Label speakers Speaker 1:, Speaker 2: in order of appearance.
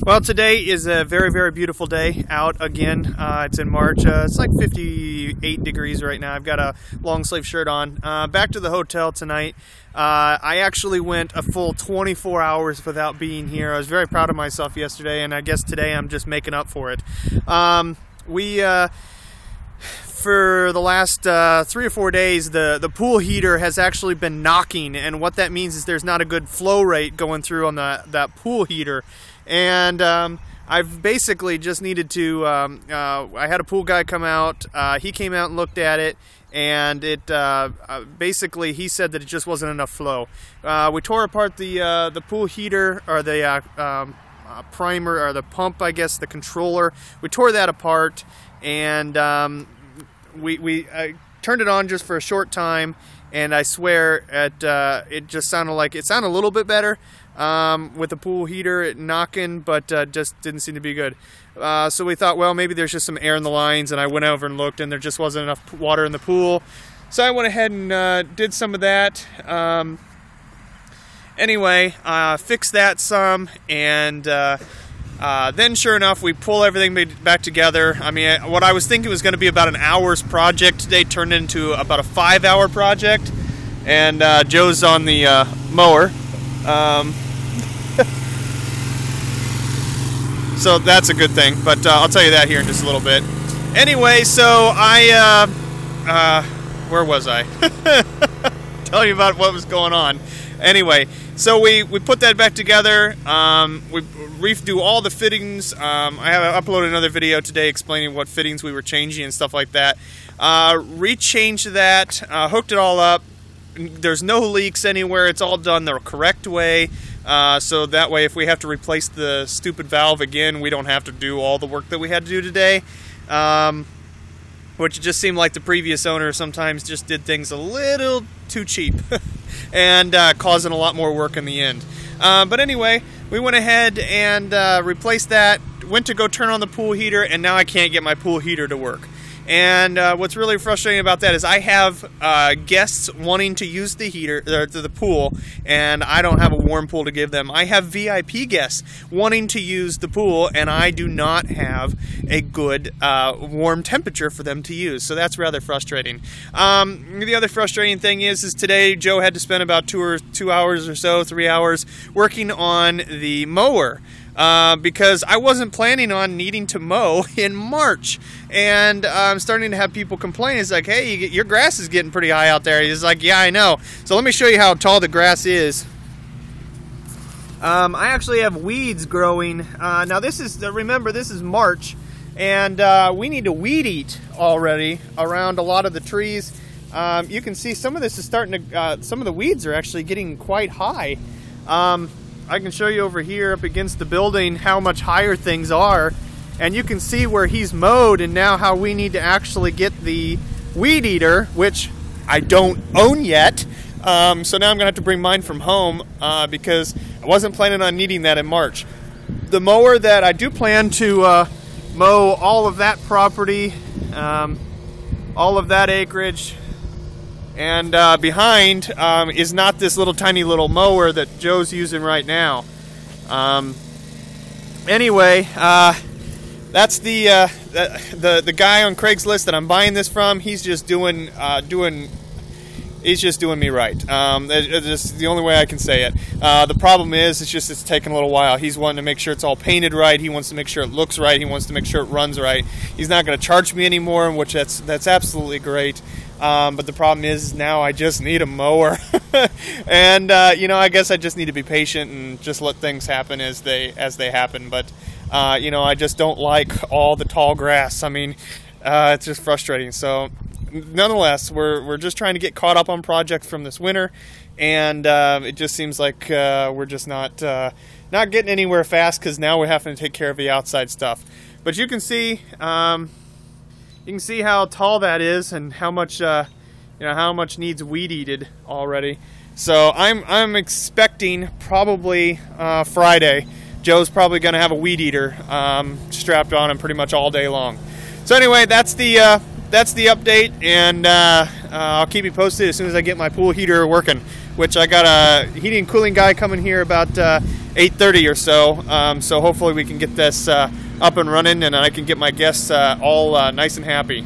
Speaker 1: Well, today is a very, very beautiful day out again. It's in March. It's like 58 degrees right now. I've got a long sleeve shirt on. Back to the hotel tonight. I actually went a full 24 hours without being here. I was very proud of myself yesterday, and I guess today I'm just making up for it. For the last 3 or 4 days, the pool heater has actually been knocking, and what that means is there's not a good flow rate going through on that pool heater. And I've basically just needed to, I had a pool guy come out, he came out and looked at it, and it basically he said that it just wasn't enough flow. We tore apart the pool heater, or the primer, or the pump, I guess, the controller. We tore that apart, and we turned it on just for a short time, and I swear it just sounded like, it sounded a little bit better with the pool heater knocking, but just didn't seem to be good. So we thought, well, maybe there's just some air in the lines, and I went over and looked, and there just wasn't enough water in the pool. So I went ahead and did some of that. Anyway, fixed that some, and then sure enough, we pull everything back together. I mean, what I was thinking was going to be about an hour's project today turned into about a 5-hour project. And Joe's on the mower. So that's a good thing, but I'll tell you that here in just a little bit. Anyway, so where was I? Tell you about what was going on. Anyway, so we put that back together. We redo all the fittings. I have uploaded another video today explaining what fittings we were changing and stuff like that. Rechanged that, hooked it all up. There's no leaks anywhere. It's all done the correct way. So that way, if we have to replace the stupid valve again, we don't have to do all the work that we had to do today. Which just seemed like the previous owner sometimes just did things a little too cheap and causing a lot more work in the end. But anyway, we went ahead and replaced that, went to go turn on the pool heater, and now I can't get my pool heater to work. And what's really frustrating about that is I have guests wanting to use the heater, the pool, and I don't have a warm pool to give them. I have VIP guests wanting to use the pool, and I do not have a good warm temperature for them to use. So that's rather frustrating. The other frustrating thing is today Joe had to spend about 2 hours or so, 3 hours, working on the mower. Because I wasn't planning on needing to mow in March, and I'm starting to have people complain. It's like, hey, your grass is getting pretty high out there. He's like, yeah, I know. So let me show you how tall the grass is. I actually have weeds growing. Now this is, remember, this is March, and we need to weed eat already around a lot of the trees. You can see some of this is starting to, some of the weeds are actually getting quite high. I can show you over here up against the building how much higher things are, and you can see where he's mowed and now how we need to actually get the weed eater, which I don't own yet. So now I'm gonna have to bring mine from home because I wasn't planning on needing that in March. The mower that I do plan to mow all of that property, all of that acreage, and behind is not this little tiny little mower that Joe's using right now. Anyway, that's the guy on Craigslist that I'm buying this from. He's just doing me right. That's the only way I can say it. The problem is, it's taking a little while. He's wanting to make sure it's all painted right. He wants to make sure it looks right. He wants to make sure it runs right. He's not going to charge me anymore, which that's absolutely great. But the problem is now I just need a mower. And you know, I guess I just need to be patient and just let things happen as they happen. But you know, I just don't like all the tall grass. I mean, it's just frustrating. So nonetheless, we're just trying to get caught up on projects from this winter, and it just seems like we're just not getting anywhere fast, because now we're having to take care of the outside stuff. But you can see how tall that is, and how much how much needs weed eated already. So I'm expecting probably Friday, Joe's probably going to have a weed eater strapped on him pretty much all day long. So anyway, that's the update, and I'll keep you posted as soon as I get my pool heater working, which I got a heating and cooling guy coming here about 8 8:30 or so. So hopefully we can get this up and running, and I can get my guests all nice and happy.